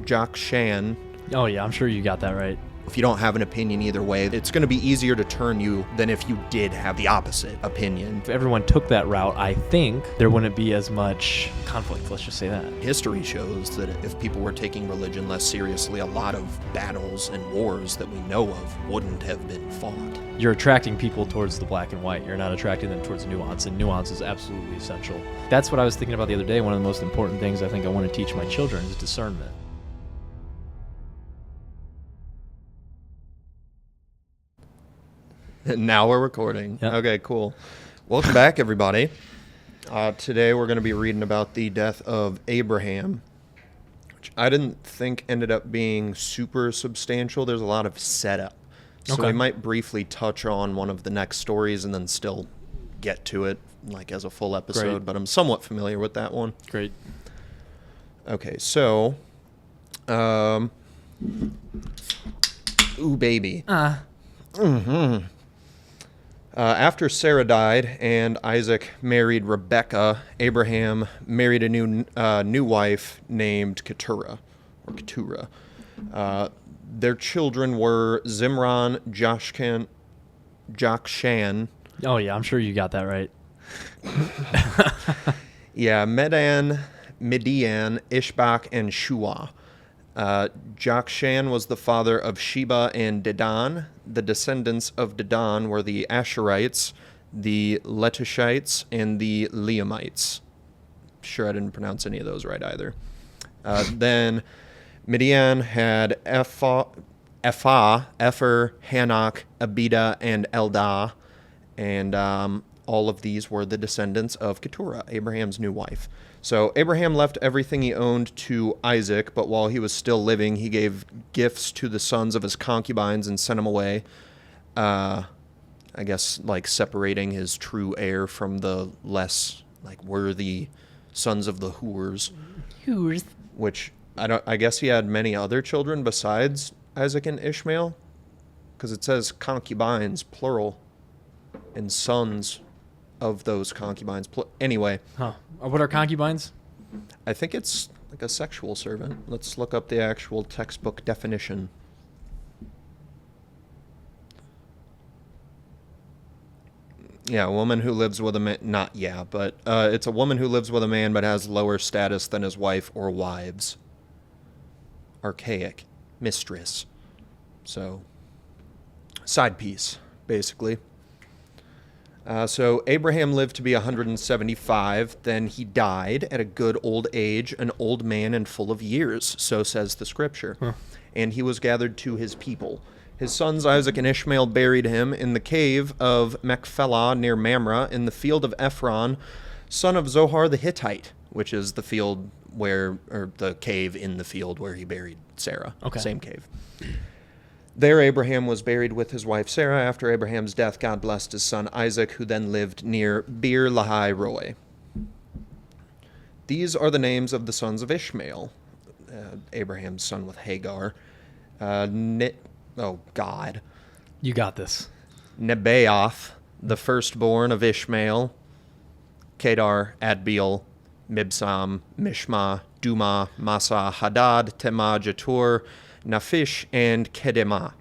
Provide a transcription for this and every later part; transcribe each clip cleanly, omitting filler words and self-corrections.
Jokshan. Oh, yeah, I'm sure you got that right. If you don't have an opinion either way, it's going to be easier to turn you than if you did have the opposite opinion. If everyone took that route, I think there wouldn't be as much conflict, let's just say that. History shows that if people were taking religion less seriously, a lot of battles and wars that we know of wouldn't have been fought. You're attracting people towards the black and white. You're not attracting them towards nuance, and nuance is absolutely essential. That's what I was thinking about the other day. One of the most important things I think I want to teach my children is discernment. Now we're recording. Yep. Okay, cool. Welcome back, everybody. Today we're going to be reading about the death of Abraham, which I didn't think ended up being super substantial. There's a lot of setup. So we might briefly touch on one of the next stories and then still get to it like as a full episode, Great. but I'm somewhat familiar with that one. Great. Okay, so ooh, baby. After Sarah died and Isaac married Rebekah, Abraham married a new wife named Keturah. Their children were Zimran, Jokshan. Oh, yeah, I'm sure you got that right. Yeah, Midian, Ishbak, and Shua. Jokshan was the father of Sheba and Dedan. The descendants of Dedan were the Asherites, the Letushites, and the Leamites. Sure, I didn't pronounce any of those right either. Then Midian had Ephah, Epher, Hanok, Abida, and Eldah, and all of these were the descendants of Keturah, Abraham's new wife. So Abraham left everything he owned to Isaac, but while he was still living, he gave gifts to the sons of his concubines and sent them away. I guess like separating his true heir from the less like worthy sons of the whores. Which I guess he had many other children besides Isaac and Ishmael, because it says concubines plural and sons of those concubines. Anyway. Huh. What are concubines? I think it's like a sexual servant. Let's look up the actual textbook definition. Yeah, a woman who lives with a man. It's a woman who lives with a man but has lower status than his wife or wives. Archaic. Mistress. So, side piece, basically. So Abraham lived to be 175, then he died at a good old age, an old man and full of years, so says the scripture. Huh. And he was gathered to his people. His sons Isaac and Ishmael buried him in the cave of Machpelah near Mamre in the field of Ephron, son of Zohar the Hittite, which is the field or the cave in the field where he buried Sarah. Okay. Same cave. There Abraham was buried with his wife Sarah. After Abraham's death, God blessed his son Isaac, who then lived near Beer Lahai Roi. These are the names of the sons of Ishmael, Abraham's son with Hagar. God. You got this. Nebaioth, the firstborn of Ishmael. Kedar, Adbeel, Mibsam, Mishma, Duma, Massa, Hadad, Tema, Jetur, Naphish, and Kedemah.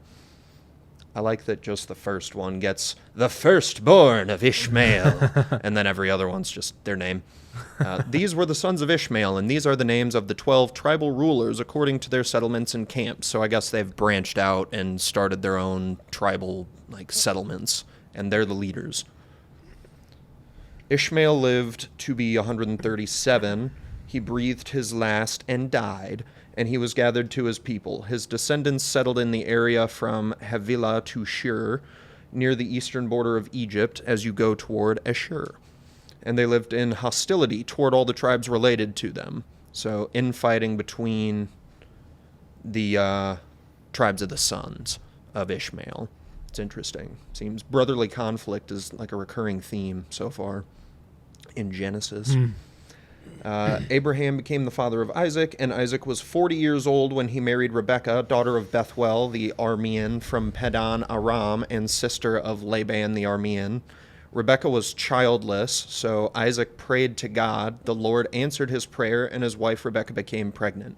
I like that just the first one gets the firstborn of Ishmael, and then every other one's just their name. These were the sons of Ishmael, and these are the names of the 12 tribal rulers according to their settlements and camps. So I guess they've branched out and started their own tribal settlements, and they're the leaders. Ishmael lived to be 137. He breathed his last and died, and he was gathered to his people. His descendants settled in the area from Havilah to Shur, near the eastern border of Egypt, as you go toward Ashur. And they lived in hostility toward all the tribes related to them. So infighting between the tribes of the sons of Ishmael. It's interesting. Seems brotherly conflict is like a recurring theme so far in Genesis. Abraham became the father of Isaac, and Isaac was 40 years old when he married Rebekah, daughter of Bethuel the Aramean from Padan Aram, and sister of Laban the Aramean. Rebekah was childless, so Isaac prayed to God. The Lord answered his prayer, and his wife Rebekah became pregnant.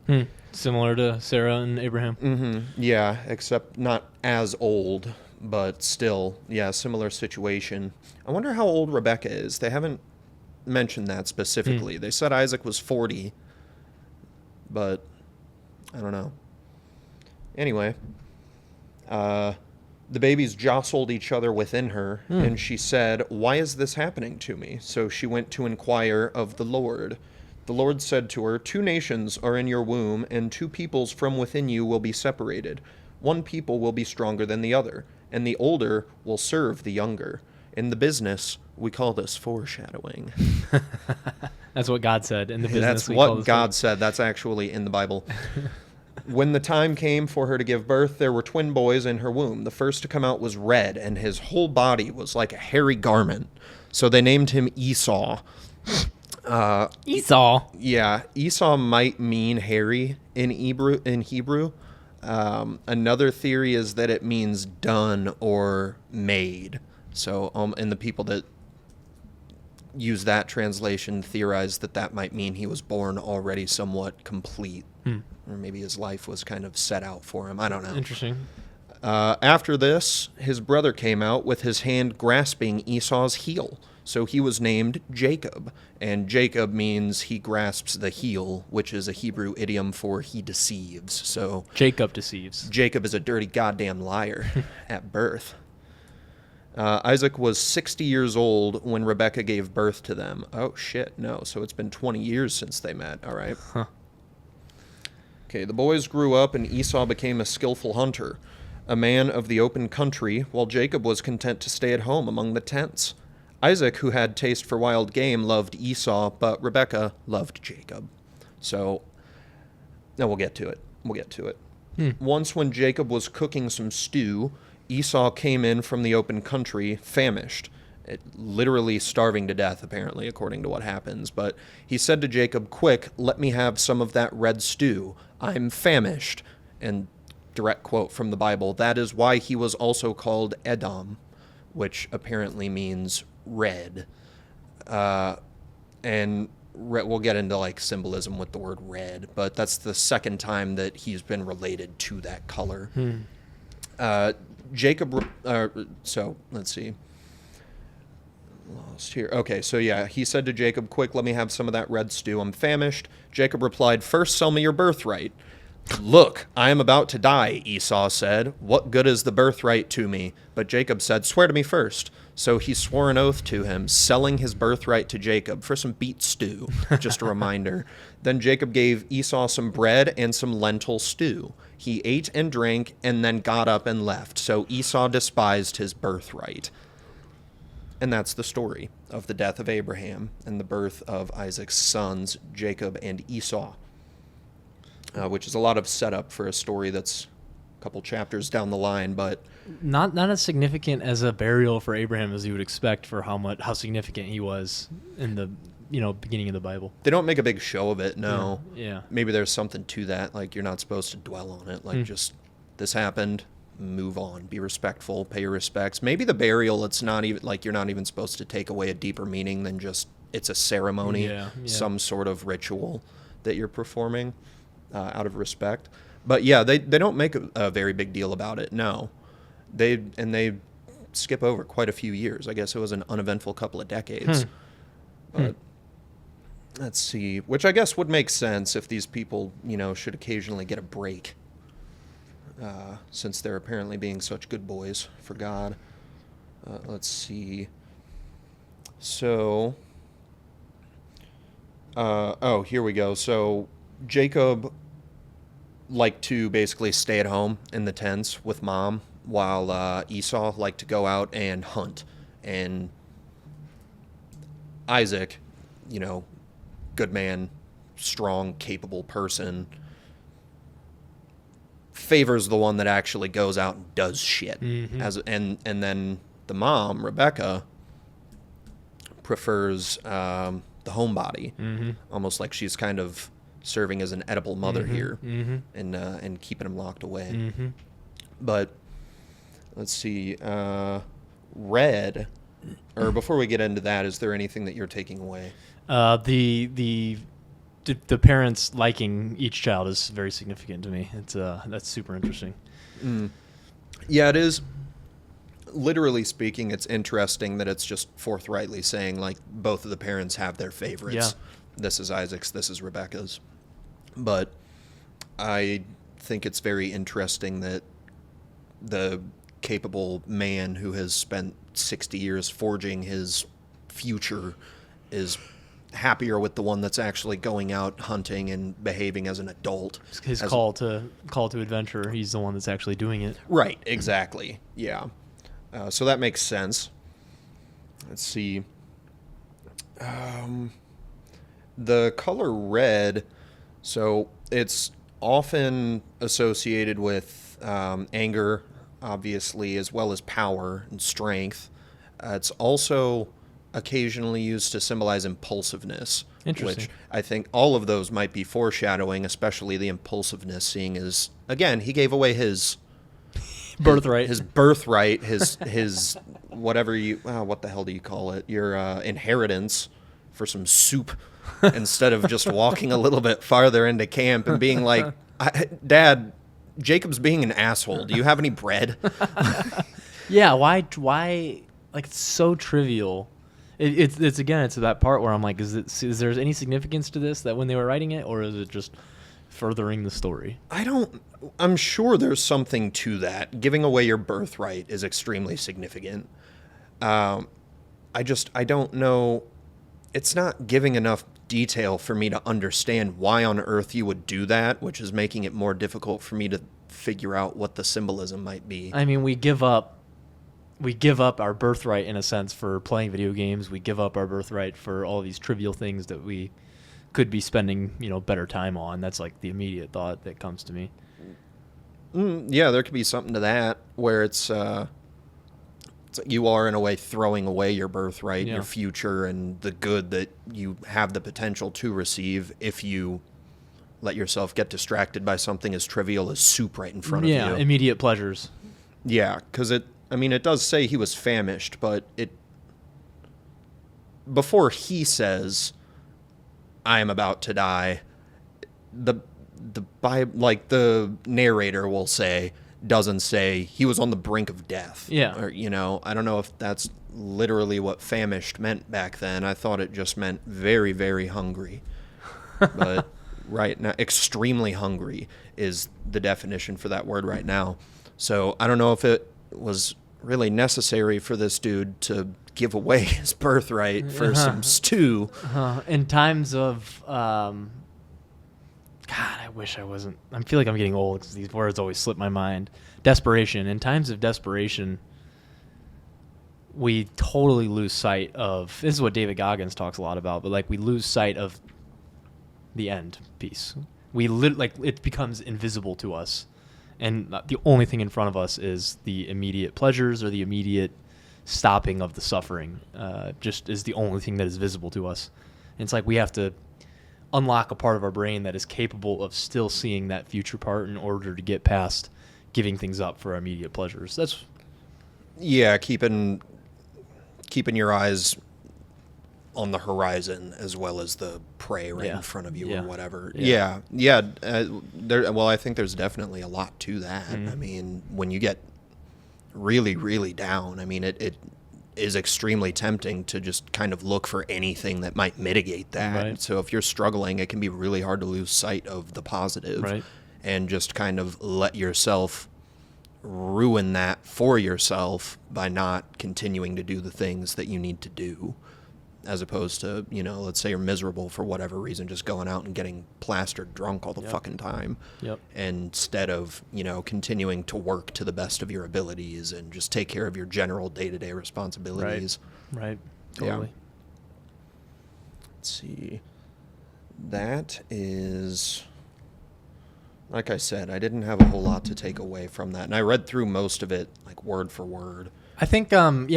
Similar to Sarah and Abraham. Yeah, except not as old, but still, yeah, similar situation. I wonder how old Rebekah is. They haven't mentioned that specifically. They said Isaac was 40, but I don't know. Anyway, the babies jostled each other within her, and she said, "Why is this happening to me?" So she went to inquire of the Lord. The Lord said to her, "Two nations are in your womb, and two peoples from within you will be separated. One people will be stronger than the other, and the older will serve the younger." In the business, we call this foreshadowing. That's what God said in the business. That's what God said. That's actually in the Bible. When the time came for her to give birth, there were twin boys in her womb. The first to come out was red, and his whole body was like a hairy garment. So they named him Esau. Esau? Yeah, Esau might mean hairy in Hebrew. Another theory is that it means done or made. So, and the people that use that translation theorize that that might mean he was born already somewhat complete. Or maybe his life was kind of set out for him. I don't know. Interesting. After this, his brother came out with his hand grasping Esau's heel. So he was named Jacob. And Jacob means he grasps the heel, which is a Hebrew idiom for he deceives. So Jacob deceives. Jacob is a dirty goddamn liar at birth. Isaac was 60 years old when Rebekah gave birth to them. Oh, shit, no. So it's been 20 years since they met. All right. Huh. Okay, the boys grew up, and Esau became a skillful hunter, a man of the open country, while Jacob was content to stay at home among the tents. Isaac, who had taste for wild game, loved Esau, but Rebekah loved Jacob. So, now we'll get to it. Once when Jacob was cooking some stew, Esau came in from the open country, famished, literally starving to death, apparently, according to what happens. But he said to Jacob, "Quick, let me have some of that red stew. I'm famished." And direct quote from the Bible, that is why he was also called Edom, which apparently means red. And we'll get into like symbolism with the word red, but that's the second time that he's been related to that color. So let's see. Lost here. Okay, so yeah, he said to Jacob, "Quick, let me have some of that red stew. I'm famished." Jacob replied, "First sell me your birthright." "Look, I am about to die," Esau said. "What good is the birthright to me?" But Jacob said, "Swear to me first." So he swore an oath to him, selling his birthright to Jacob for some beet stew. Just a reminder. Then Jacob gave Esau some bread and some lentil stew. He ate and drank and then got up and left. So Esau despised his birthright. And that's the story of the death of Abraham and the birth of Isaac's sons, Jacob and Esau, which is a lot of setup for a story that's a couple chapters down the line, but not as significant as a burial for Abraham as you would expect for how significant he was in the beginning of the Bible. They don't make a big show of it. No. Yeah. Maybe there's something to that. Like you're not supposed to dwell on it. Like just this happened. Move on, be respectful, pay your respects. Maybe the burial, it's not even like you're not even supposed to take away a deeper meaning than just it's a ceremony, some sort of ritual that you're performing out of respect. But yeah, they don't make a very big deal about it. No, they skip over quite a few years. I guess it was an uneventful couple of decades. But let's see, which I guess would make sense if these people, should occasionally get a break. Since they're apparently being such good boys for God. Let's see. So, here we go. So, Jacob liked to basically stay at home in the tents with mom, while Esau liked to go out and hunt. And Isaac, good man, strong, capable person, favors the one that actually goes out and does shit. And then the mom, Rebekah, prefers the homebody, almost like she's kind of serving as an edible mother here, and keeping him locked away. But let's see, red Or before we get into that, is there anything that you're taking away? The parents liking each child is very significant to me. It's that's super interesting. Yeah, it is. Literally speaking, it's interesting that it's just forthrightly saying, like, both of the parents have their favorites. Yeah. This is Isaac's, this is Rebecca's. But I think it's very interesting that the capable man who has spent 60 years forging his future is happier with the one that's actually going out hunting and behaving as an adult. His call to adventure, he's the one that's actually doing it. Right, exactly. Yeah. So that makes sense. Let's see. The color red, so it's often associated with anger, obviously, as well as power and strength. It's also occasionally used to symbolize impulsiveness. Interesting. Which I think all of those might be foreshadowing, especially the impulsiveness, seeing as, again, he gave away his Birthright. his birthright, his whatever you, what the hell do you call it? Your inheritance for some soup, instead of just walking a little bit farther into camp and being like, Dad, Jacob's being an asshole. Do you have any bread? Yeah, why? Like, it's so trivial. It's again, it's that part where I'm like, is there any significance to this, that when they were writing it, or is it just furthering the story? I'm sure there's something to that. Giving away your birthright is extremely significant. I don't know. It's not giving enough detail for me to understand why on earth you would do that, which is making it more difficult for me to figure out what the symbolism might be. I mean, we give up our birthright in a sense for playing video games. We give up our birthright for all these trivial things that we could be spending, better time on. That's like the immediate thought that comes to me. Yeah, there could be something to that where it's you are in a way throwing away your birthright, your future, and the good that you have the potential to receive if you let yourself get distracted by something as trivial as soup right in front of you. Yeah, immediate pleasures. Yeah, because it does say he was famished, but before he says, I am about to die, the narrator will say, doesn't say he was on the brink of death. Yeah. Or, I don't know if that's literally what famished meant back then. I thought it just meant very, very hungry. But right now, extremely hungry is the definition for that word right now. So I don't know if it was really necessary for this dude to give away his birthright for some stew. In times of, God, I wish I wasn't. I feel like I'm getting old because these words always slip my mind. Desperation. In times of desperation, we totally lose sight of, this is what David Goggins talks a lot about, but like we lose sight of the end piece. It becomes invisible to us. And the only thing in front of us is the immediate pleasures or the immediate stopping of the suffering. Just is the only thing that is visible to us. And it's like we have to unlock a part of our brain that is capable of still seeing that future part in order to get past giving things up for our immediate pleasures. That's keeping your eyes on the horizon as well as the prey right in front of you or whatever. I think there's definitely a lot to that. I mean, when you get really, really down, I mean, it is extremely tempting to just kind of look for anything that might mitigate that. Right. So if you're struggling, it can be really hard to lose sight of the positive and just kind of let yourself ruin that for yourself by not continuing to do the things that you need to do, as opposed to, let's say you're miserable for whatever reason, just going out and getting plastered drunk all the fucking time. Instead of, continuing to work to the best of your abilities and just take care of your general day-to-day responsibilities. Right. Totally. Yeah. Let's see. That is, like I said, I didn't have a whole lot to take away from that. And I read through most of it, like, word for word. I think, coming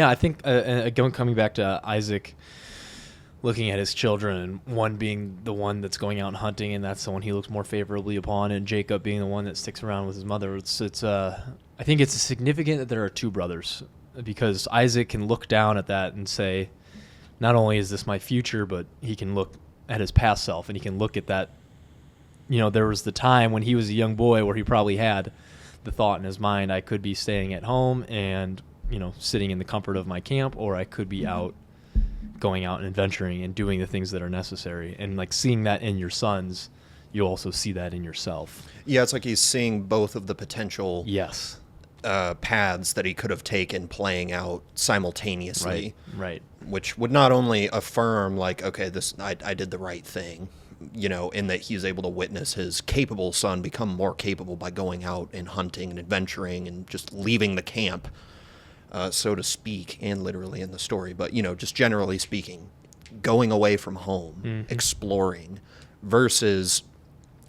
back to Isaac, looking at his children, and one being the one that's going out hunting, and that's the one he looks more favorably upon, and Jacob being the one that sticks around with his mother. I think it's significant that there are two brothers. because Isaac can look down at that and say, not only is this my future, but he can look at his past self, and he can look at that. There was the time when he was a young boy where he probably had the thought in his mind, I could be staying at home and, sitting in the comfort of my camp, or I could be going out and adventuring and doing the things that are necessary. And like seeing that in your sons, you also see that in yourself. Yeah, it's like he's seeing both of the potential paths that he could have taken playing out simultaneously. Right. Which would not only affirm, like, okay, I did the right thing, in that he's able to witness his capable son become more capable by going out and hunting and adventuring and just leaving the camp, so to speak, and literally in the story. But, just generally speaking, going away from home, exploring, versus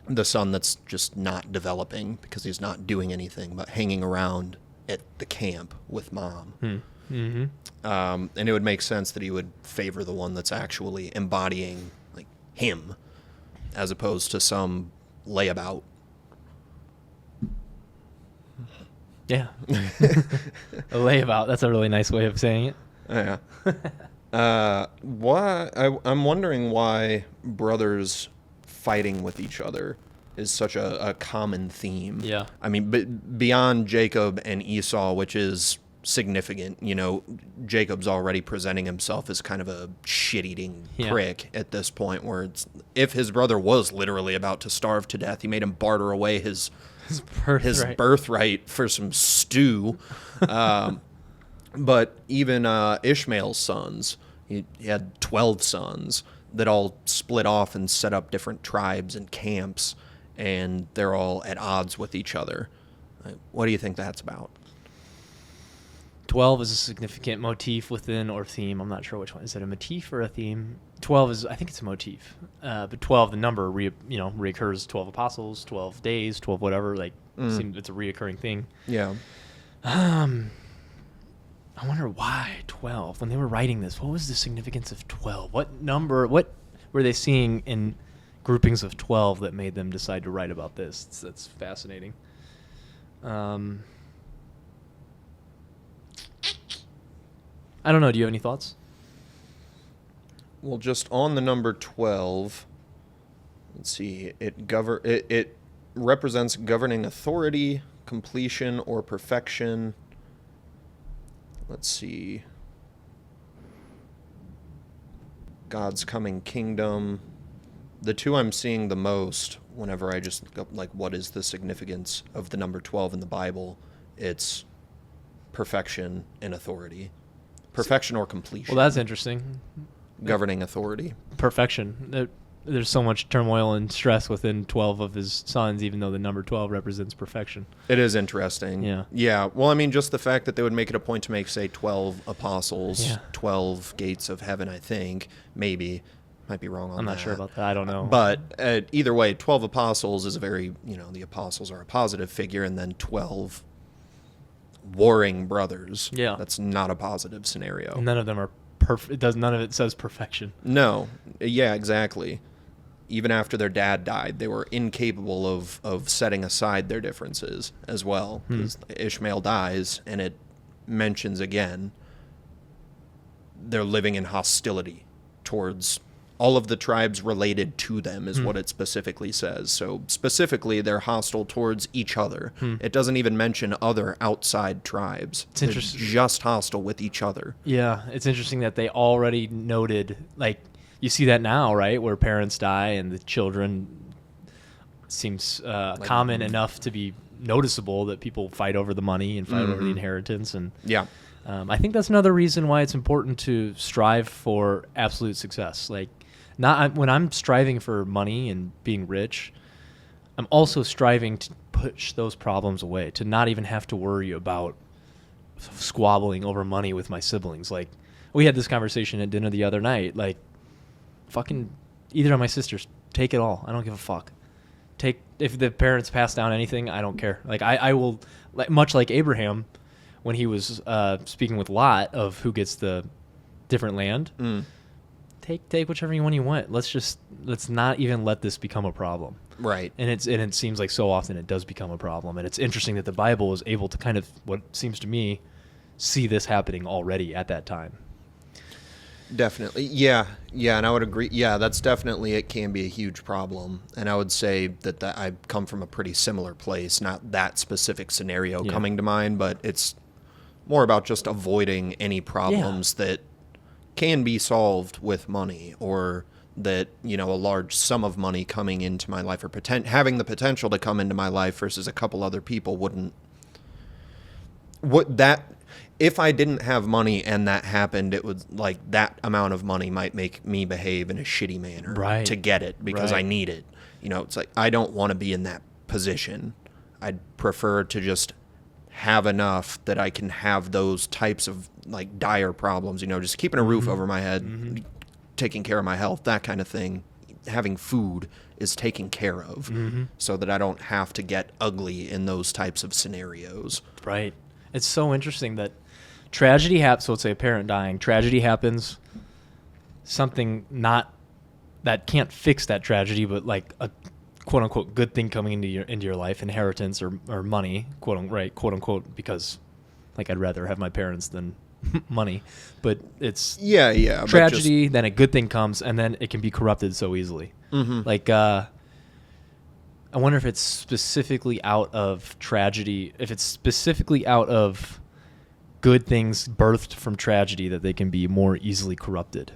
the son that's just not developing because he's not doing anything but hanging around at the camp with mom. Mm-hmm. And it would make sense that he would favor the one that's actually embodying like him, as opposed to some layabout. Yeah. A layabout. That's a really nice way of saying it. Yeah. I'm wondering why brothers fighting with each other is such a common theme. Yeah. I mean, beyond Jacob and Esau, which is significant, Jacob's already presenting himself as kind of a shit-eating prick at this point, where if his brother was literally about to starve to death, he made him barter away his birthright for some stew. But even Ishmael's sons, he had 12 sons that all split off and set up different tribes and camps, and they're all at odds with each other. What do you think that's about? 12 is a significant motif within, or theme. I'm not sure which one. Is it a motif or a theme? 12 is, I think it's a motif. But 12, the number, reoccurs. 12 apostles, 12 days, 12 whatever. It's a reoccurring thing. Yeah. I wonder why 12. When they were writing this, what was the significance of 12? What number, what were they seeing in groupings of 12 that made them decide to write about this? That's fascinating. I don't know. Do you have any thoughts? Well, just on the number 12, let's see. It represents governing authority, completion, or perfection. Let's see. God's coming kingdom. The two I'm seeing the most whenever I just look up, like, what is the significance of the number 12 in the Bible? It's perfection and authority. Perfection or completion. Well, that's interesting. Governing authority. Perfection. There's so much turmoil and stress within 12 of his sons, even though the number 12 represents perfection. It is interesting. Yeah. Yeah. Well, I mean, just the fact that they would make it a point to make, say, 12 apostles, 12 gates of heaven, I think. Maybe. Might be wrong on that. I'm not sure about that. I don't know. But either way, 12 apostles is a very, the apostles are a positive figure, and then 12 warring brothers. Yeah. That's not a positive scenario. None of them are perfect. None of it says perfection. No. Yeah, exactly. Even after their dad died, they were incapable of setting aside their differences as well. Because Ishmael dies, and it mentions again they're living in hostility towards all of the tribes related to them is what it specifically says. So specifically, they're hostile towards each other. It doesn't even mention other outside tribes. It's interesting. They're just hostile with each other. Yeah, it's interesting that they already noted, like, you see that now, right, where parents die and the children seems common enough to be noticeable that people fight over the money and fight over the inheritance. And yeah. I think that's another reason why it's important to strive for absolute success. Like, not when I'm striving for money and being rich, I'm also striving to push those problems away, to not even have to worry about squabbling over money with my siblings. Like, we had this conversation at dinner the other night. Like, fucking either of my sisters, take it all. I don't give a fuck. If the parents pass down anything, I don't care. Like, I will, like, much like Abraham when he was speaking with Lot of who gets the different land. Take whichever one you want. Let's not even let this become a problem. Right. And it seems like so often it does become a problem. And it's interesting that the Bible is able to kind of, what seems to me, see this happening already at that time. Definitely. Yeah, and I would agree. Yeah, that's definitely, it can be a huge problem. And I would say that I come from a pretty similar place, not that specific scenario coming to mind, but it's more about just avoiding any problems that can be solved with money, or that, a large sum of money coming into my life, or having the potential to come into my life versus a couple other people wouldn't. If I didn't have money and that happened, it would, like, that amount of money might make me behave in a shitty manner to get it because I need it. It's like, I don't want to be in that position. I'd prefer to just have enough that I can have those types of, like, dire problems, just keeping a roof over my head, taking care of my health, that kind of thing. Having food is taken care of so that I don't have to get ugly in those types of scenarios. Right. It's so interesting that tragedy happens. So let's say a parent dying, tragedy happens, something not that can't fix that tragedy, but like a quote unquote good thing coming into your life, inheritance or money, quote unquote, because like I'd rather have my parents than money, but it's tragedy, then a good thing comes, and then it can be corrupted so easily. Like I wonder if it's specifically out of tragedy, if it's specifically out of good things birthed from tragedy, that they can be more easily corrupted.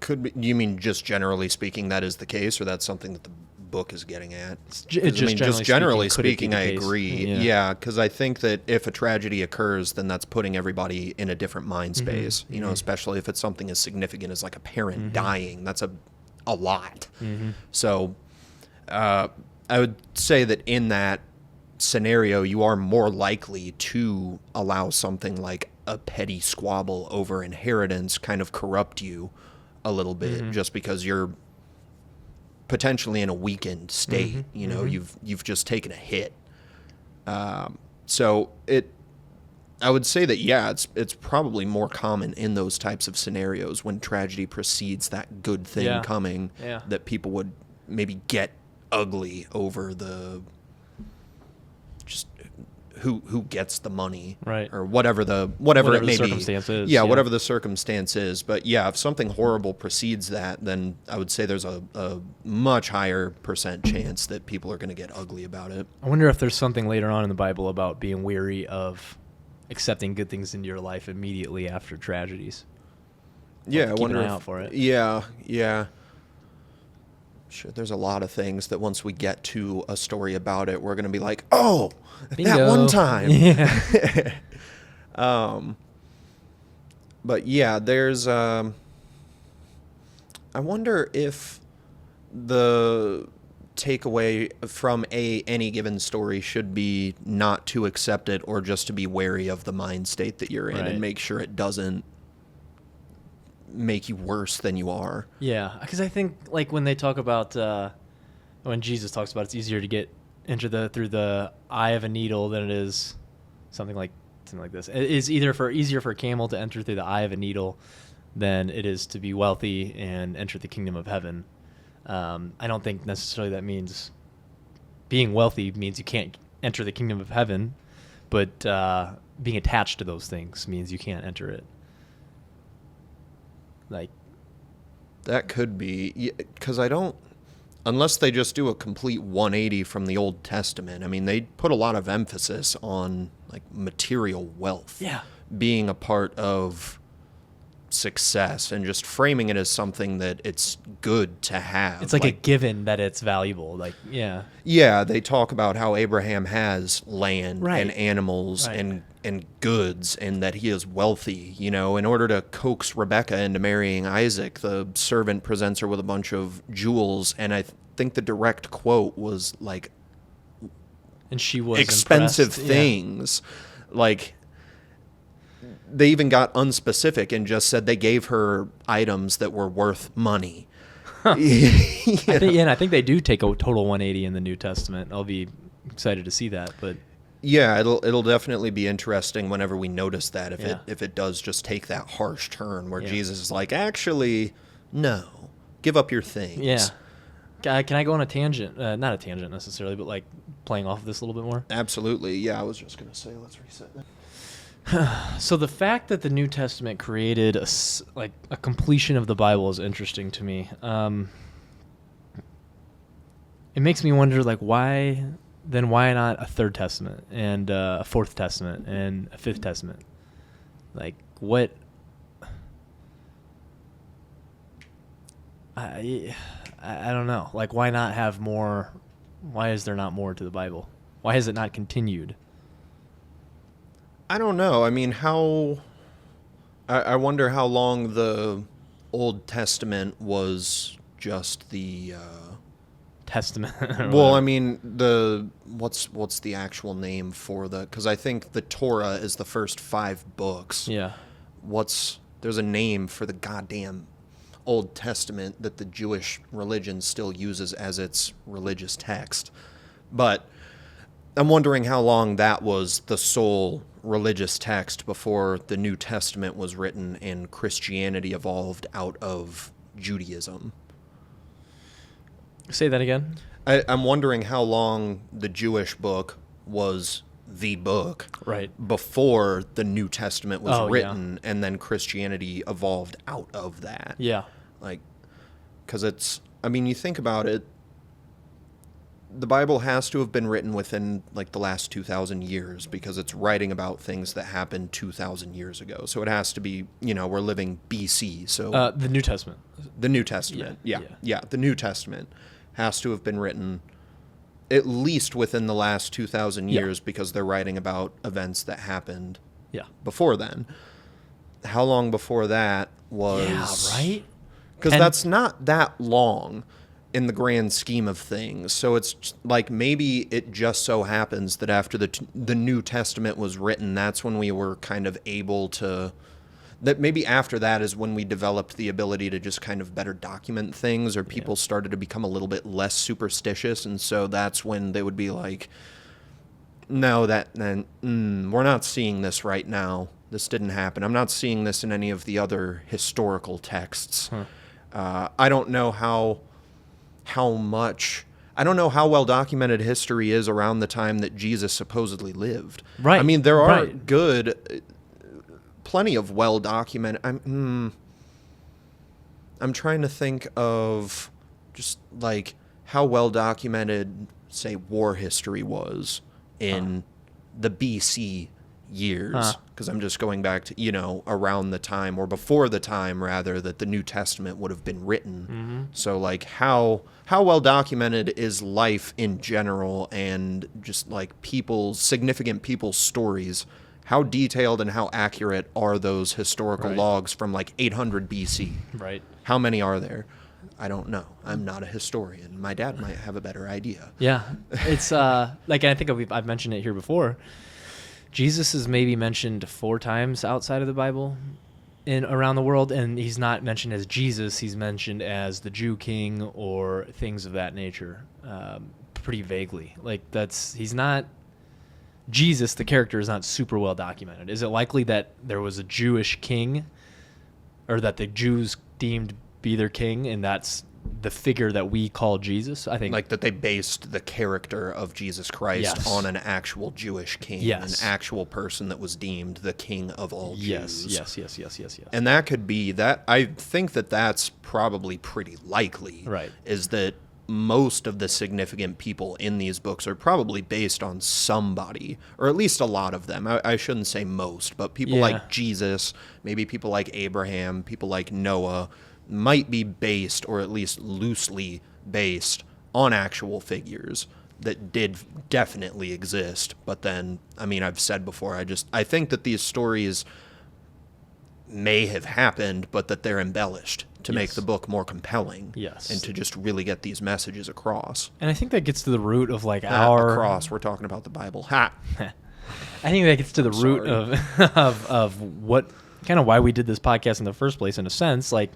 Could be. You mean just generally speaking that is the case, or that's something that the book is getting at? Just generally speaking, I agree. Yeah, because I think that if a tragedy occurs, then that's putting everybody in a different mind space, especially if it's something as significant as like a parent dying. That's a lot. So I would say that in that scenario, you are more likely to allow something like a petty squabble over inheritance kind of corrupt you a little bit, just because you're potentially in a weakened state. You've just taken a hit. So I would say that it's probably more common in those types of scenarios when tragedy precedes that good thing coming, that people would maybe get ugly over the just who gets the money, or whatever it may circumstance be. Is, whatever the circumstance is. But if something horrible precedes that, then I would say there's a much higher percent chance that people are going to get ugly about it. I wonder if there's something later on in the Bible about being wary of accepting good things into your life immediately after tragedies. I wonder keep an eye out for it. Yeah. Sure, there's a lot of things that once we get to a story about it, we're going to be like, oh, bingo. That one time. But there's, I wonder if the takeaway from any given story should be not to accept it, or just to be wary of the mind state that you're in, and make sure it doesn't make you worse than you are. Yeah, because I think like when they talk about when Jesus talks about it's easier to get through the eye of a needle than it is something like this. It is easier for a camel to enter through the eye of a needle than it is to be wealthy and enter the kingdom of heaven. I don't think necessarily that means being wealthy means you can't enter the kingdom of heaven, but being attached to those things means you can't enter it. Like, that could be, because unless they just do a complete 180 from the Old Testament. I mean, they put a lot of emphasis on like material wealth being a part of success, and just framing it as something that it's good to have. It's like a given that it's valuable. Like, they talk about how Abraham has land and animals and goods, and that he is wealthy. In order to coax Rebecca into marrying Isaac, the servant presents her with a bunch of jewels, and I think the direct quote was like, and she was expensive impressed. things. Like, they even got unspecific and just said they gave her items that were worth money. I think they do take a total 180 in the New Testament. I'll be excited to see that. But it'll definitely be interesting whenever we notice that, if it does just take that harsh turn where Jesus is like, actually, no, give up your things. Yeah. Can I go on a tangent? Not a tangent necessarily, but like playing off of this a little bit more. Absolutely. Yeah, I was just gonna say, let's reset that. So the fact that the New Testament created a completion of the Bible is interesting to me. It makes me wonder, like, why not a Third Testament and a Fourth Testament and a Fifth Testament? Like, what? I don't know. Like, why not have more? Why is there not more to the Bible? Why has it not continued? I don't know. I mean, I wonder how long the Old Testament was just the Testament. well, I mean, what's the actual name for because I think the Torah is the first 5 books. Yeah. There's a name for the goddamn Old Testament that the Jewish religion still uses as its religious text. But I'm wondering how long that was the sole religious text before the New Testament was written and Christianity evolved out of Judaism. Say that again. I'm wondering how long the Jewish book was the book Right. before the New Testament was written, yeah. and then Christianity evolved out of that. Yeah. Like, because you think about it, the Bible has to have been written within, like, the last 2,000 years because it's writing about things that happened 2,000 years ago. So it has to be, we're living BC. So The New Testament. the New Testament. Yeah. The New Testament has to have been written at least within the last 2,000 years because they're writing about events that happened before then. How long before that was... Yeah, right? Because that's not that long in the grand scheme of things. So it's like maybe it just so happens that after the New Testament was written, that's when we were kind of able to... That maybe after that is when we developed the ability to just kind of better document things, or people started to become a little bit less superstitious, and so that's when they would be like, no, we're not seeing this right now. This didn't happen. I'm not seeing this in any of the other historical texts. I don't know how much... I don't know how well documented history is around the time that Jesus supposedly lived. Right. I mean, there are plenty of well documented. I'm trying to think of just like how well documented, say, war history was in the BC years, because I'm just going back to around the time, or before the time rather, that the New Testament would have been written. Mm-hmm. So like how well documented is life in general, and just like significant people's stories. How detailed and how accurate are those historical logs from like 800 BC? Right. How many are there? I don't know. I'm not a historian. My dad might have a better idea. Yeah. It's like, I think I've mentioned it here before. Jesus is maybe mentioned 4 times outside of the Bible around the world, and he's not mentioned as Jesus. He's mentioned as the Jew king or things of that nature, pretty vaguely. Like he's not... Jesus, the character, is not super well documented. Is it likely that there was a Jewish king, or that the Jews deemed be their king, and that's the figure that we call Jesus? I think, like, that they based the character of Jesus Christ on an actual Jewish king, an actual person that was deemed the king of all Jews. Yes. And that could be that. I think that's probably pretty likely. Right. Is that most of the significant people in these books are probably based on somebody, or at least a lot of them. I shouldn't say most, but people like Jesus, maybe people like Abraham, people like Noah, might be based, or at least loosely based, on actual figures that did definitely exist. But then, I've said before, I think that these stories may have happened, but that they're embellished to make the book more compelling. Yes. And to just really get these messages across. And I think that gets to the root of like we're talking about the Bible. I think that gets to the root of what kind of why we did this podcast in the first place, in a sense. Like,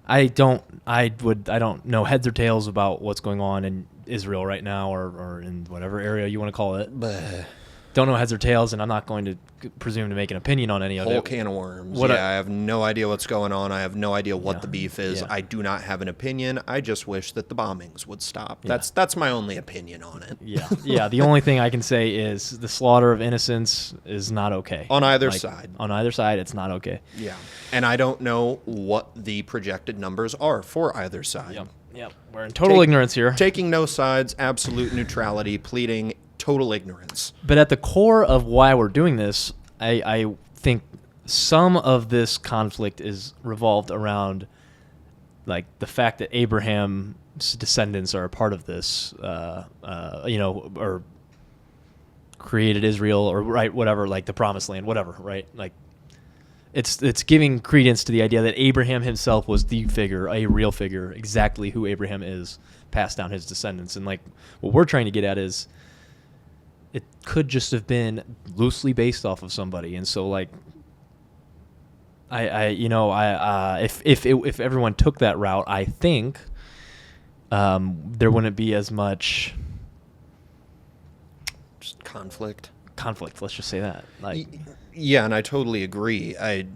I don't know heads or tails about what's going on in Israel right now, or in whatever area you want to call it. don't know heads or tails, and I'm not going to presume to make an opinion on any of Whole it. can of worms. What I have no idea what's going on. I have no idea what Yeah. the beef is. Yeah. I do not have an opinion. I just wish that the bombings would stop. Yeah. That's my only opinion on it. Yeah. The only thing I can say is the slaughter of innocents is not okay. On either side. On either side, it's not okay. Yeah. And I don't know what the projected numbers are for either side. Yep. We're in total ignorance here. Taking no sides, absolute neutrality, pleading total ignorance. But at the core of why we're doing this, I think some of this conflict is revolved around like the fact that Abraham's descendants are a part of this, or created Israel, or whatever, like the promised land, whatever, right? Like it's giving credence to the idea that Abraham himself was the figure, a real figure, exactly who Abraham is, passed down his descendants. And like what we're trying to get at is it could just have been loosely based off of somebody. And so like if everyone took that route, I think there wouldn't be as much Just conflict. Let's just say that. Like, Yeah, and I totally agree. I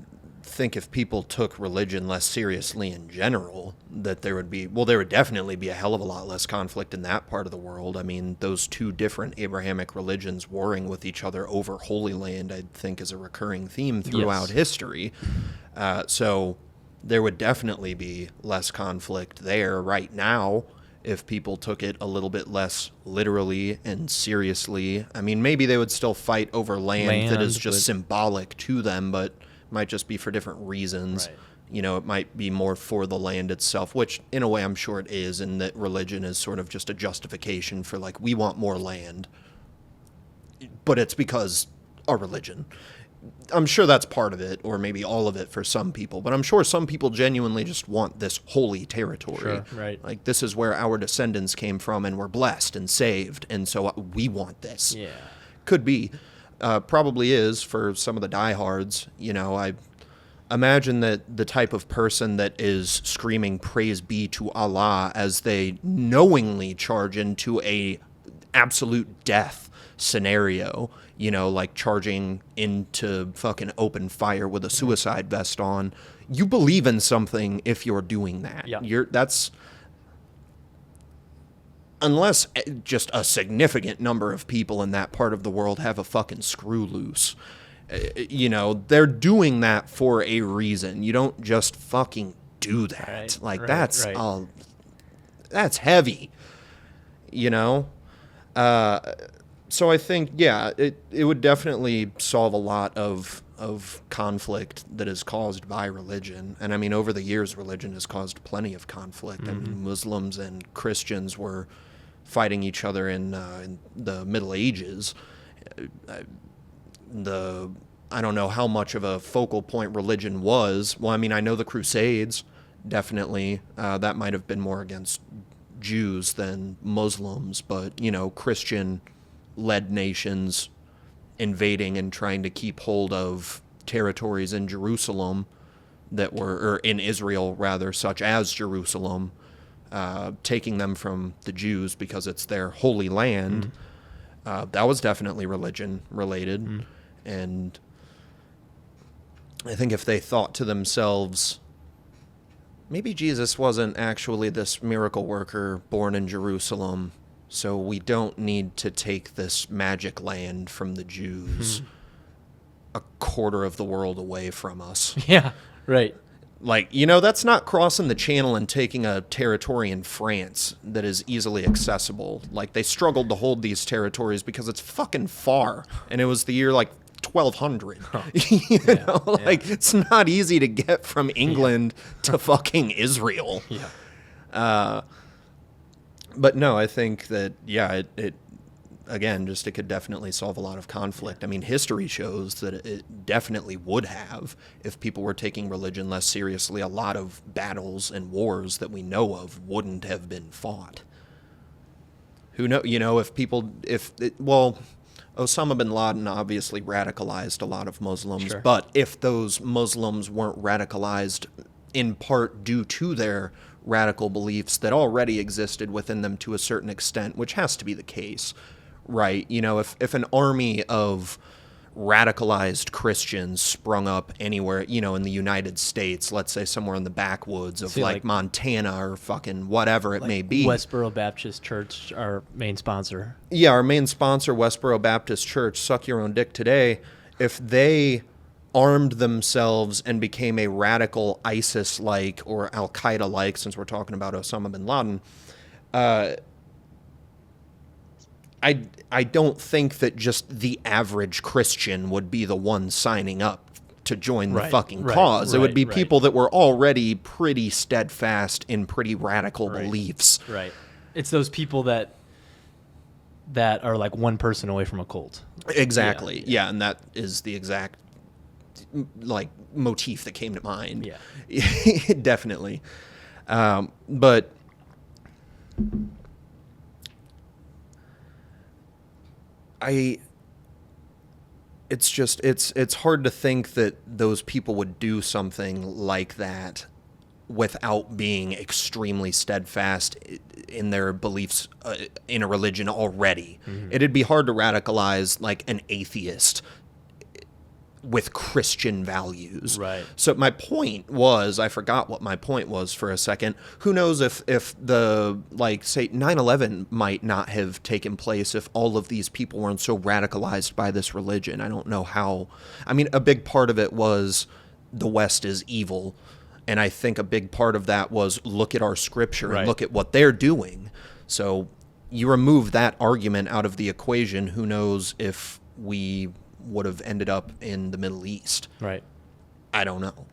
think if people took religion less seriously in general, that there would definitely be a hell of a lot less conflict in that part of the world. I mean, those two different Abrahamic religions warring with each other over Holy Land, I think, is a recurring theme throughout history. So there would definitely be less conflict there right now if people took it a little bit less literally and seriously. I mean, maybe they would still fight over land that is just symbolic to them, but might just be for different reasons. Right. You know, it might be more for the land itself, which in a way I'm sure it is, and that religion is sort of just a justification for like, we want more land, but it's because our religion. I'm sure that's part of it, or maybe all of it for some people, but I'm sure some people genuinely just want this holy territory. Sure, right. Like, this is where our descendants came from and were blessed and saved, and so we want this. yeah. Could be. Probably is for some of the diehards. You know, I imagine that the type of person that is screaming praise be to Allah as they knowingly charge into a absolute death scenario, you know, like charging into fucking open fire with a suicide vest on. You believe in something if you're doing that. Yeah. That's unless just a significant number of people in that part of the world have a fucking screw loose. You know, they're doing that for a reason. You don't just fucking do that. That's heavy, you know? So I think, yeah, it would definitely solve a lot of conflict that is caused by religion. And I mean, over the years, religion has caused plenty of conflict. Mm-hmm. I mean, Muslims and Christians were fighting each other in the Middle Ages. I don't know how much of a focal point religion was. Well, I mean, I know the Crusades, definitely. That might have been more against Jews than Muslims, but, you know, Christian-led nations invading and trying to keep hold of territories in Jerusalem or in Israel, rather, such as Jerusalem, taking them from the Jews because it's their holy land. That was definitely religion-related. And I think if they thought to themselves, maybe Jesus wasn't actually this miracle worker born in Jerusalem, so we don't need to take this magic land from the Jews a quarter of the world away from us. Yeah, right. Like, you know, that's not crossing the channel and taking a territory in France that is easily accessible. Like, they struggled to hold these territories because it's fucking far. And it was the year, like, 1200. You know, like, it's not easy to get from England to fucking Israel. Yeah. But no, I think that, yeah, it could definitely solve a lot of conflict. I mean, history shows that it definitely would have if people were taking religion less seriously. A lot of battles and wars that we know of wouldn't have been fought. Who know? You know, Osama bin Laden obviously radicalized a lot of Muslims, Sure. but if those Muslims weren't radicalized in part due to their radical beliefs that already existed within them to a certain extent, which has to be the case, right? You know, if an army of radicalized Christians sprung up anywhere, you know, in the United States, let's say somewhere in the backwoods of See, like like Montana or fucking whatever it may be. Westboro Baptist Church, our main sponsor. Yeah, our main sponsor, Westboro Baptist Church, suck your own dick today. If they armed themselves and became a radical ISIS-like or Al-Qaeda-like, since we're talking about Osama bin Laden, I don't think that just the average Christian would be the one signing up to join the fucking cause. It would be people that were already pretty steadfast in pretty radical beliefs. Right. It's those people that are like one person away from a cult. Exactly. Yeah, and that is the exact like motif that came to mind. Yeah. Definitely. But it's hard to think that those people would do something like that without being extremely steadfast in their beliefs in a religion already. Mm-hmm. It'd be hard to radicalize like an atheist with Christian values. Right. So my point was, I forgot what my point was for a second. Who knows if the, like, say, 9/11 might not have taken place if all of these people weren't so radicalized by this religion. I don't know how. I mean, a big part of it was the West is evil. And I think a big part of that was look at our scripture and look at what they're doing. So you remove that argument out of the equation, who knows if we would have ended up in the Middle East. Right. I don't know.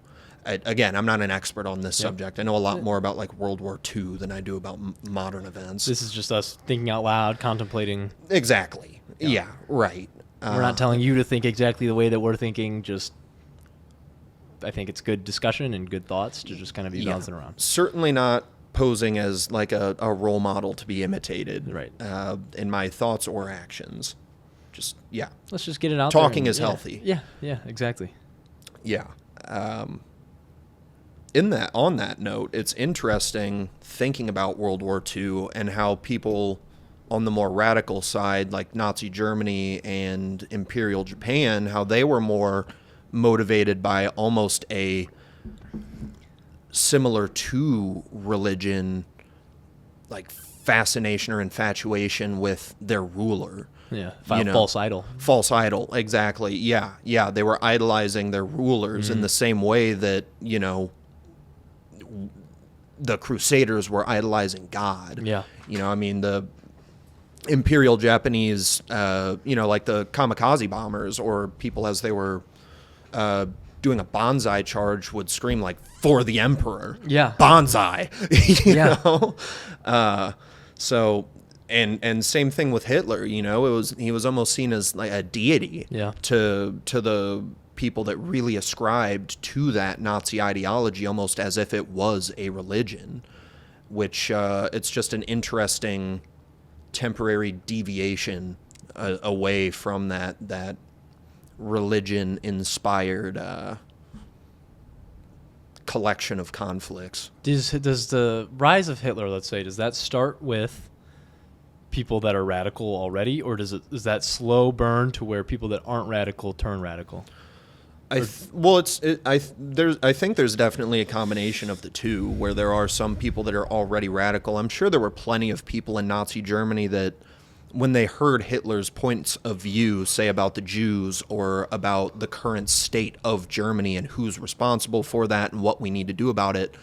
Again, I'm not an expert on this subject. I know a lot more about like World War II than I do about modern events. This is just us thinking out loud, contemplating. Exactly. Yeah, right. We're not telling you to think exactly the way that we're thinking. Just, I think it's good discussion and good thoughts to just kind of be bouncing around. Certainly not posing as like a role model to be imitated. Right. In my thoughts or actions. Just, yeah. Let's just get it out there. Talking is healthy. Yeah, exactly. Yeah. On that note, it's interesting thinking about World War II and how people on the more radical side, like Nazi Germany and Imperial Japan, how they were more motivated by almost a similar to religion, like fascination or infatuation with their ruler. Yeah, false idol. False idol, exactly. Yeah. They were idolizing their rulers in the same way that, you know, the Crusaders were idolizing God. Yeah. You know, I mean, the Imperial Japanese, you know, like the kamikaze bombers or people as they were doing a bonsai charge would scream like, "For the Emperor." Yeah. Bonsai. you know? So... And same thing with Hitler, you know, he was almost seen as like a deity to the people that really ascribed to that Nazi ideology, almost as if it was a religion, which it's just an interesting temporary deviation away from that religion inspired collection of conflicts. Does the rise of Hitler, let's say, does that start with people that are radical already, or is that slow burn to where people that aren't radical turn radical? I think there's definitely a combination of the two, where there are some people that are already radical. I'm sure there were plenty of people in Nazi Germany that, when they heard Hitler's points of view, say about the Jews or about the current state of Germany and who's responsible for that and what we need to do about it,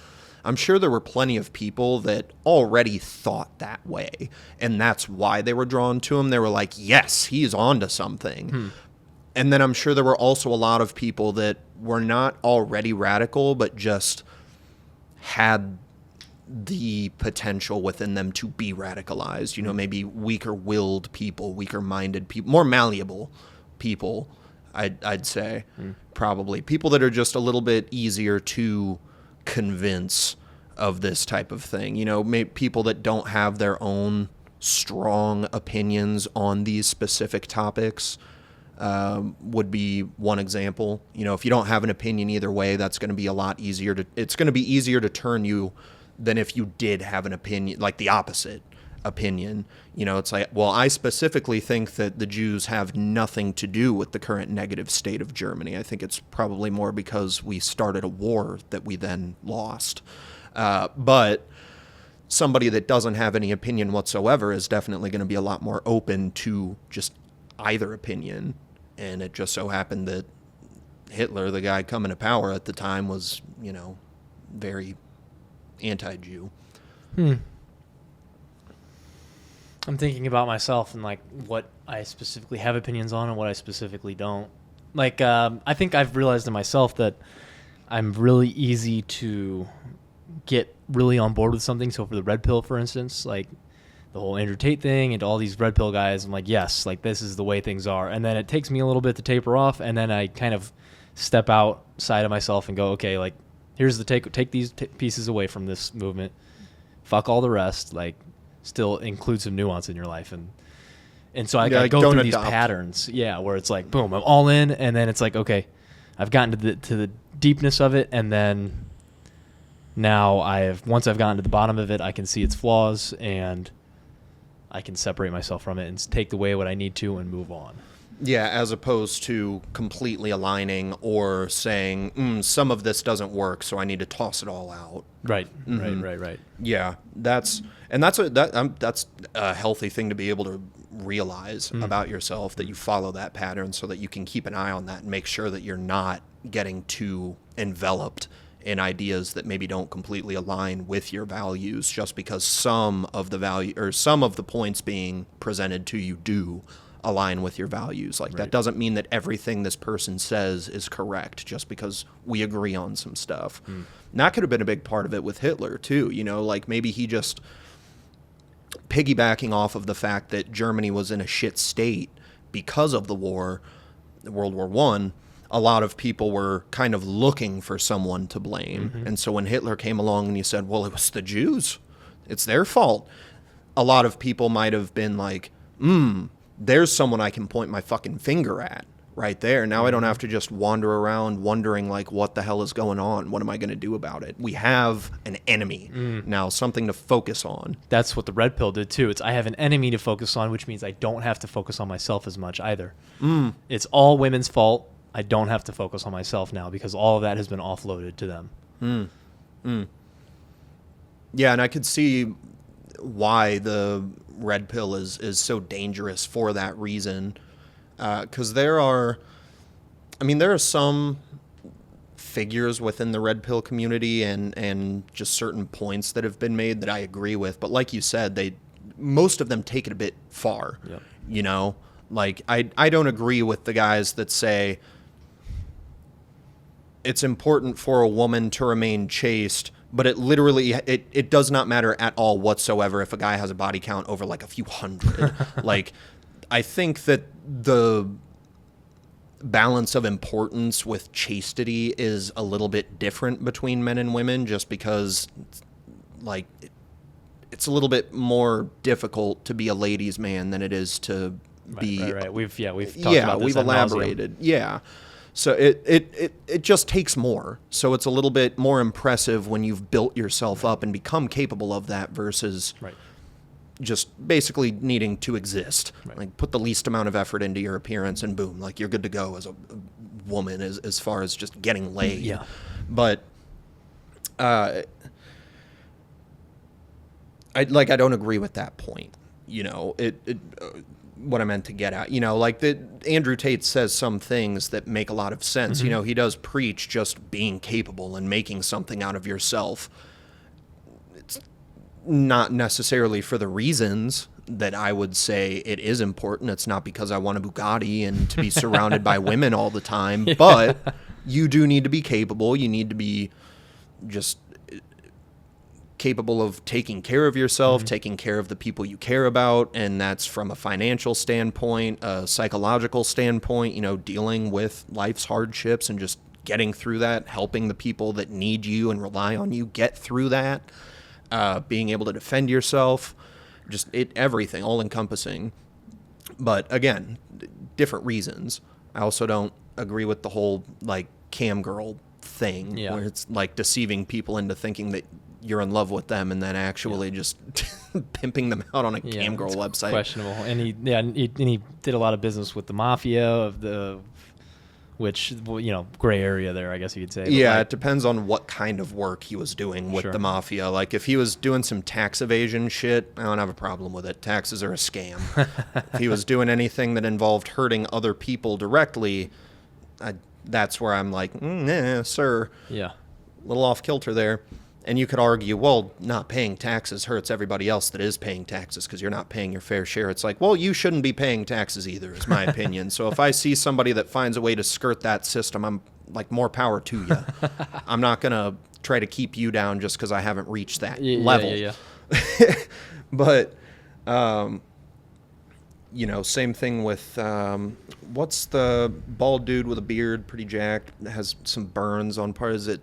I'm sure there were plenty of people that already thought that way, and that's why they were drawn to him. They were like, yes, he's onto something. And then I'm sure there were also a lot of people that were not already radical, but just had the potential within them to be radicalized. You know, maybe weaker-willed people, weaker-minded people, more malleable people, I'd say, probably. People that are just a little bit easier to convince of this type of thing. You know, people that don't have their own strong opinions on these specific topics would be one example. You know, if you don't have an opinion either way, that's going to be a lot easier it's going to be easier to turn you than if you did have an opinion, like the opposite. opinion. You know, it's like, well, I specifically think that the Jews have nothing to do with the current negative state of Germany. I think it's probably more because we started a war that we then lost. But somebody that doesn't have any opinion whatsoever is definitely going to be a lot more open to just either opinion. And it just so happened that Hitler, the guy coming to power at the time, was, you know, very anti-Jew. I'm thinking about myself and like what I specifically have opinions on and what I specifically don't. Like, I think I've realized in myself that I'm really easy to get really on board with something. So for the red pill, for instance, like the whole Andrew Tate thing and all these red pill guys, I'm like, yes, like this is the way things are. And then it takes me a little bit to taper off, and then I kind of step outside of myself and go, okay, like here's the take these pieces away from this movement. Fuck all the rest. Like, still include some nuance in your life. And so I go through these patterns, where it's like, boom, I'm all in, and then it's like, okay, I've gotten to the deepness of it, and then now once I've gotten to the bottom of it, I can see its flaws, and I can separate myself from it and take away what I need to and move on. Yeah, as opposed to completely aligning or saying, some of this doesn't work, so I need to toss it all out. Right, right. Yeah, that's a healthy thing to be able to realize about yourself, that you follow that pattern so that you can keep an eye on that and make sure that you're not getting too enveloped in ideas that maybe don't completely align with your values just because some of the points being presented to you do align with your values. Like, that doesn't mean that everything this person says is correct just because we agree on some stuff. And that could have been a big part of it with Hitler too, you know, like maybe he just piggybacking off of the fact that Germany was in a shit state because of the war, World War I. A lot of people were kind of looking for someone to blame. And so when Hitler came along and he said, well, it was the Jews, it's their fault, a lot of people might have been like, there's someone I can point my fucking finger at right there. Now I don't have to just wander around wondering like, what the hell is going on? What am I going to do about it? We have an enemy now, something to focus on. That's what the red pill did too. I have an enemy to focus on, which means I don't have to focus on myself as much either. It's all women's fault. I don't have to focus on myself now because all of that has been offloaded to them. Yeah, and I could see why the red pill is so dangerous for that reason. Because there are some figures within the red pill community and just certain points that have been made that I agree with. But like you said, most of them take it a bit far. Yep. You know, like I don't agree with the guys that say it's important for a woman to remain chaste, but it does not matter at all whatsoever if a guy has a body count over like a few hundred. Like, I think that the balance of importance with chastity is a little bit different between men and women, just because like it's a little bit more difficult to be a ladies' man than it is to be. Right. We've talked about this. We've elaborated. Yeah. So it just takes more. So it's a little bit more impressive when you've built yourself up and become capable of that versus just basically needing to exist. Like, put the least amount of effort into your appearance and boom, like you're good to go as a woman as far as just getting laid. Yeah. But I don't agree with that point. You know, what I meant to get at, you know, like Andrew Tate says some things that make a lot of sense. You know, he does preach just being capable and making something out of yourself. It's not necessarily for the reasons that I would say it is important. It's not because I want a Bugatti and to be surrounded by women all the time, but you do need to be capable. You need to be just capable of taking care of yourself, taking care of the people you care about, and that's from a financial standpoint, a psychological standpoint, you know, dealing with life's hardships and just getting through that, helping the people that need you and rely on you get through that, being able to defend yourself, just everything, all encompassing. But again, different reasons. I also don't agree with the whole like cam girl thing where it's like deceiving people into thinking that you're in love with them and then actually just pimping them out on a cam girl website. Questionable. And he did a lot of business with the mafia which, gray area there, I guess you could say. Yeah, it depends on what kind of work he was doing with Sure. the mafia. Like, if he was doing some tax evasion shit, I don't have a problem with it. Taxes are a scam. If he was doing anything that involved hurting other people directly, that's where I'm like, nah, sir. Yeah. A little off kilter there. And you could argue, well, not paying taxes hurts everybody else that is paying taxes because you're not paying your fair share. It's like, well, you shouldn't be paying taxes either, is my opinion. So if I see somebody that finds a way to skirt that system, I'm like, more power to you. I'm not going to try to keep you down just because I haven't reached that level. Yeah. But, same thing with, what's the bald dude with a beard, pretty jacked, that has some burns on part? Is it?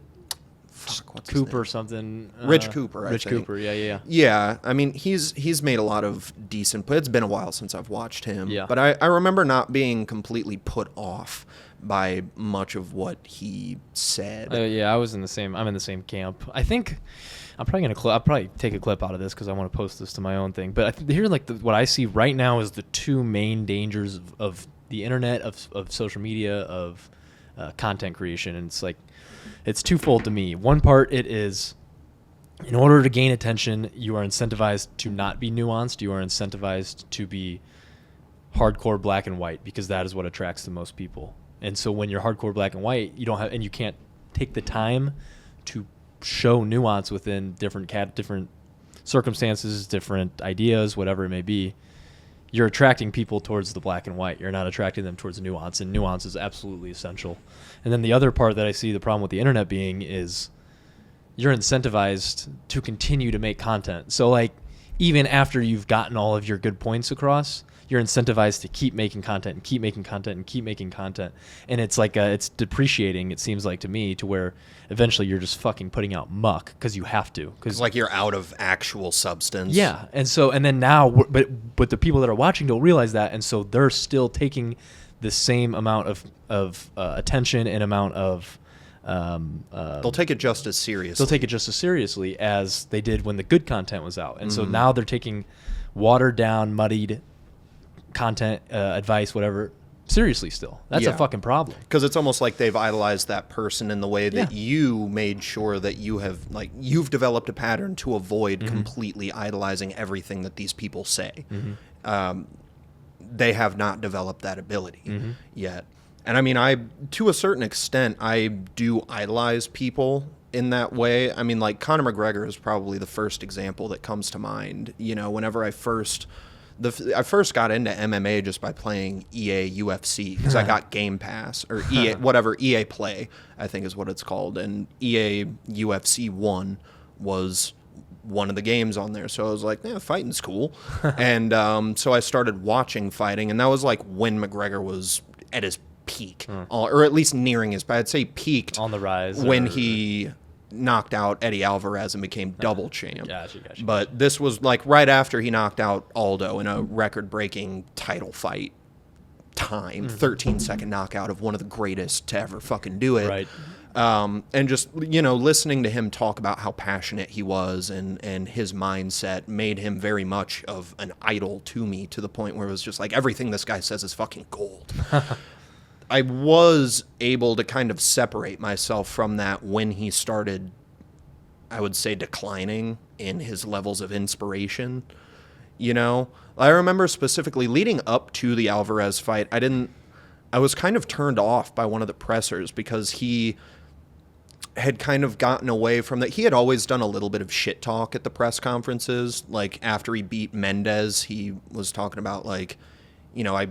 Fuck, what's his Cooper name? something. Rich Cooper, I Rich think. Cooper, yeah. Yeah, I mean, he's made a lot of decent, but it's been a while since I've watched him. Yeah. But I remember not being completely put off by much of what he said. Yeah, I'm in the same camp. I think I'm probably I'll probably take a clip out of this because I want to post this to my own thing. But here, what I see right now is the two main dangers of the internet, of social media, of content creation, and it's like, it's twofold to me. One part, it is, in order to gain attention, you are incentivized to not be nuanced. You are incentivized to be hardcore black and white because that is what attracts the most people. And so when you're hardcore black and white, you can't take the time to show nuance within different circumstances, different ideas, whatever it may be. You're attracting people towards the black and white. You're not attracting them towards nuance, and nuance is absolutely essential. And then the other part that I see the problem with the internet being is you're incentivized to continue to make content. So, like, even after you've gotten all of your good points across, you're incentivized to keep making content and keep making content and keep making content. And it's like it's depreciating, it seems like to me, to where eventually you're just fucking putting out muck because you have to. Because like you're out of actual substance. Yeah, and then now, but the people that are watching don't realize that, and so they're still taking the same amount of attention and amount of. They'll take it just as seriously. They'll take it just as seriously as they did when the good content was out, and so now they're taking watered down, muddied content, advice, whatever, seriously still. That's a fucking problem. Because it's almost like they've idolized that person in the way that you made sure that you've developed a pattern to avoid completely idolizing everything that these people say. They have not developed that ability yet. And I mean, to a certain extent, I do idolize people in that way. I mean, like, Conor McGregor is probably the first example that comes to mind. Whenever I first got into MMA just by playing EA UFC because I got Game Pass or EA Play, I think is what it's called, and EA UFC 1 was one of the games on there. So I was like, fighting's cool. And so I started watching fighting, and that was like when McGregor was at his peak, or at least nearing his, but I'd say peaked on the rise when he knocked out Eddie Alvarez and became double champ. Gotcha. But this was like right after he knocked out Aldo in a record-breaking title fight time, 13-second knockout of one of the greatest to ever fucking do it. Right. And just, listening to him talk about how passionate he was and his mindset made him very much of an idol to me, to the point where it was just like, everything this guy says is fucking gold. I was able to kind of separate myself from that when he started, I would say, declining in his levels of inspiration. I remember specifically leading up to the Alvarez fight, I was kind of turned off by one of the pressers because he had kind of gotten away from that. He had always done a little bit of shit talk at the press conferences. Like, after he beat Mendez, he was talking about, like, I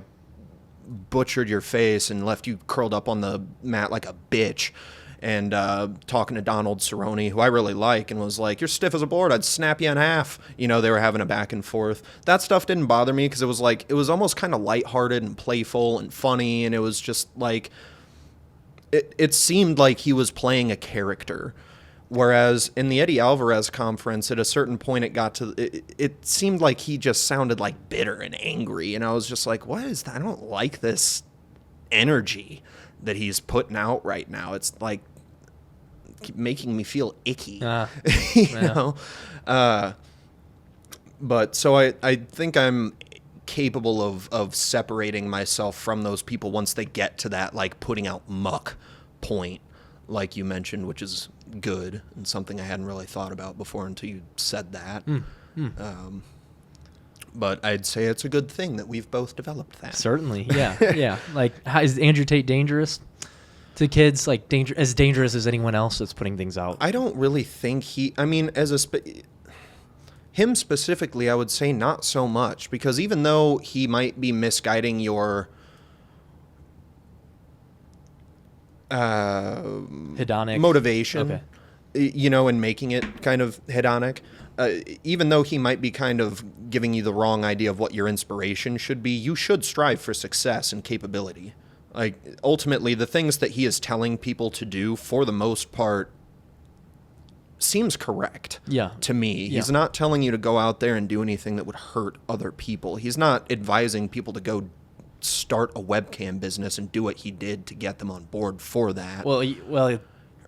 butchered your face and left you curled up on the mat like a bitch, and talking to Donald Cerrone, who I really like, and was like, you're stiff as a board, I'd snap you in half. They were having a back and forth. That stuff didn't bother me because it was almost kind of lighthearted and playful and funny, and it was just like, it seemed like he was playing a character. Whereas in the Eddie Alvarez conference, at a certain point, it seemed like he just sounded like bitter and angry. And I was just like, what is that? I don't like this energy that he's putting out right now. It's like, keep making me feel icky. you know? But so I think I'm capable of separating myself from those people once they get to that, like, putting out muck point, like you mentioned, which is good and something I hadn't really thought about before until you said that. But I'd say it's a good thing that we've both developed that. Certainly, yeah, yeah. Like, how, is Andrew Tate dangerous to kids? Like, as dangerous as anyone else that's putting things out? I don't really think I mean, him specifically, I would say not so much, because even though he might be misguiding your hedonic motivation, and making it kind of hedonic, even though he might be kind of giving you the wrong idea of what your inspiration should be, you should strive for success and capability. Like, ultimately, the things that he is telling people to do, for the most part, seems correct to me. Yeah. He's not telling you to go out there and do anything that would hurt other people. He's not advising people to go start a webcam business and do what he did to get them on board for that.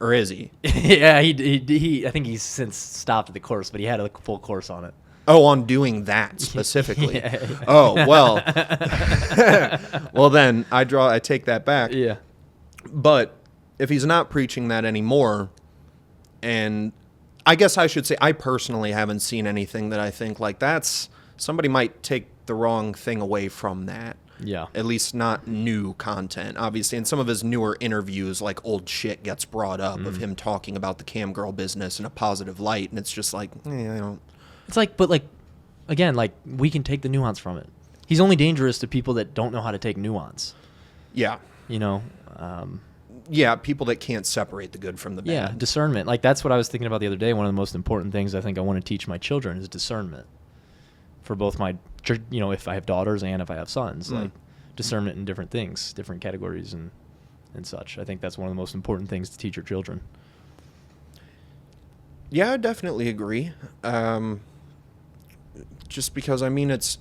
Or is he? Yeah, he I think he's since stopped the course, but he had a full course on it. Oh, on doing that specifically. Yeah. Oh, well. Well, then I take that back. Yeah. But if he's not preaching that anymore, and I guess I should say I personally haven't seen anything that I think, like, somebody might take the wrong thing away from that. Yeah. At least not new content. Obviously, in some of his newer interviews, like, old shit gets brought up of him talking about the cam girl business in a positive light, and it's just like, I don't. It's like, but, like, again, like, we can take the nuance from it. He's only dangerous to people that don't know how to take nuance. Yeah. Yeah, people that can't separate the good from the bad. Yeah, discernment. Like, that's what I was thinking about the other day. One of the most important things I think I want to teach my children is discernment. For both my, if I have daughters and if I have sons, like, discernment in different things, different categories and such. I think that's one of the most important things to teach your children. Yeah, I definitely agree. Just because, I mean, it's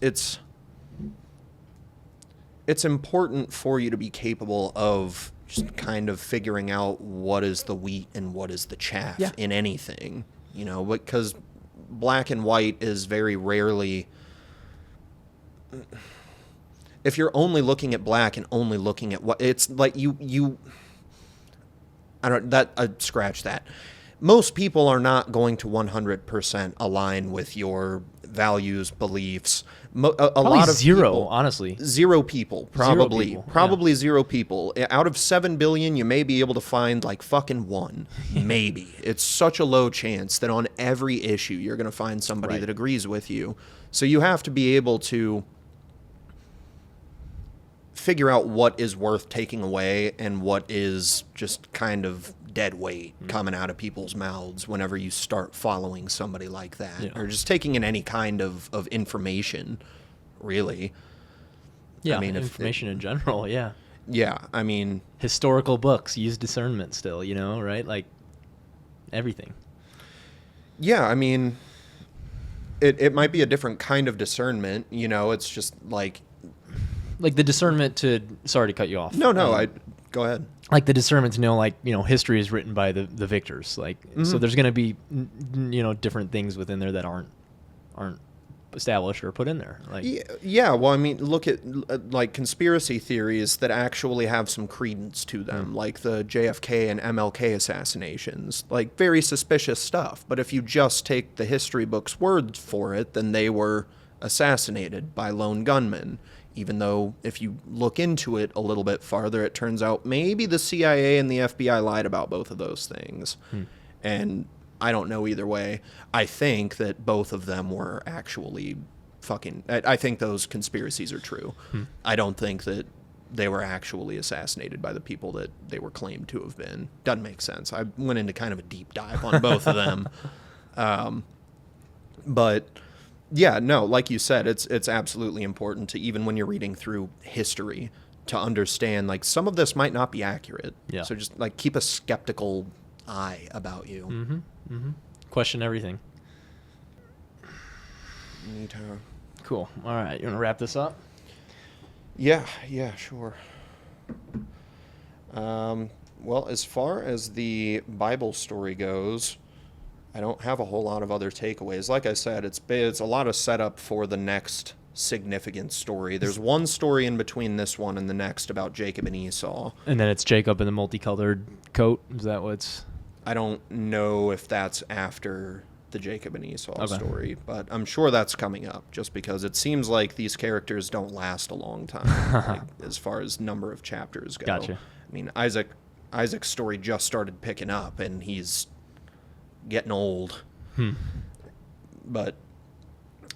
important for you to be capable of just kind of figuring out what is the wheat and what is the chaff in anything, because black and white is very rarely, if you're only looking at black and only looking at what, it's like scratch that. Most people are not going to 100% align with your values, beliefs. A lot of zero, people, honestly. Zero people, probably. Probably zero people. Out of 7 billion, you may be able to find, like, fucking one. Maybe. It's such a low chance that on every issue you're going to find somebody that agrees with you. So you have to be able to figure out what is worth taking away and what is just kind of dead weight coming out of people's mouths whenever you start following somebody like that, or just taking in any kind of information, really. Yeah, I mean, information in general, yeah. Yeah, I mean... Historical books use discernment still, right? Like, everything. Yeah, I mean, it might be a different kind of discernment, it's just like... Like the discernment to... Sorry to cut you off. No, go ahead. Like the discernment to know, like, history is written by the victors. Like, so there's going to be, different things within there that aren't established or put in there. Like, yeah. Well, I mean, look at like conspiracy theories that actually have some credence to them, like the JFK and MLK assassinations. Like, very suspicious stuff. But if you just take the history book's word for it, then they were assassinated by lone gunmen. Even though if you look into it a little bit farther, it turns out maybe the CIA and the FBI lied about both of those things. And I don't know either way. I think that both of them were actually I think those conspiracies are true. I don't think that they were actually assassinated by the people that they were claimed to have been. Doesn't make sense. I went into kind of a deep dive on both of them. But... yeah, no, like you said, it's absolutely important to, even when you're reading through history, to understand, like, some of this might not be accurate. Yeah. So just, like, keep a skeptical eye about you. Question everything. Neato. Cool. All right, you want to wrap this up? Yeah, sure. Well, as far as the Bible story goes, I don't have a whole lot of other takeaways. Like I said, it's a lot of setup for the next significant story. There's one story in between this one and the next about Jacob and Esau. And then it's Jacob in the multicolored coat. Is that what's... I don't know if that's after the Jacob and Esau Okay. story, but I'm sure that's coming up just because it seems like these characters don't last a long time, like, as far as number of chapters go. Gotcha. I mean, Isaac's story just started picking up, and he's getting old. But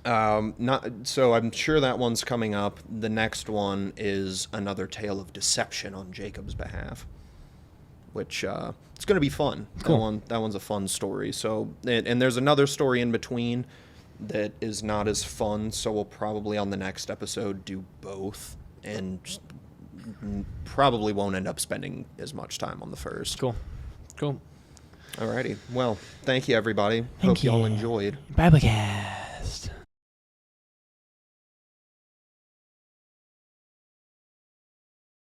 not so. I'm sure that one's coming up. The next one is another tale of deception on Jacob's behalf, which it's going to be fun. Cool. That one's a fun story. So, and there's another story in between that is not as fun. So we'll probably on the next episode do both, and probably won't end up spending as much time on the first. Cool. Cool. Alrighty. Well, thank you, everybody. Thank Hope you all you. enjoyed. Biblecast.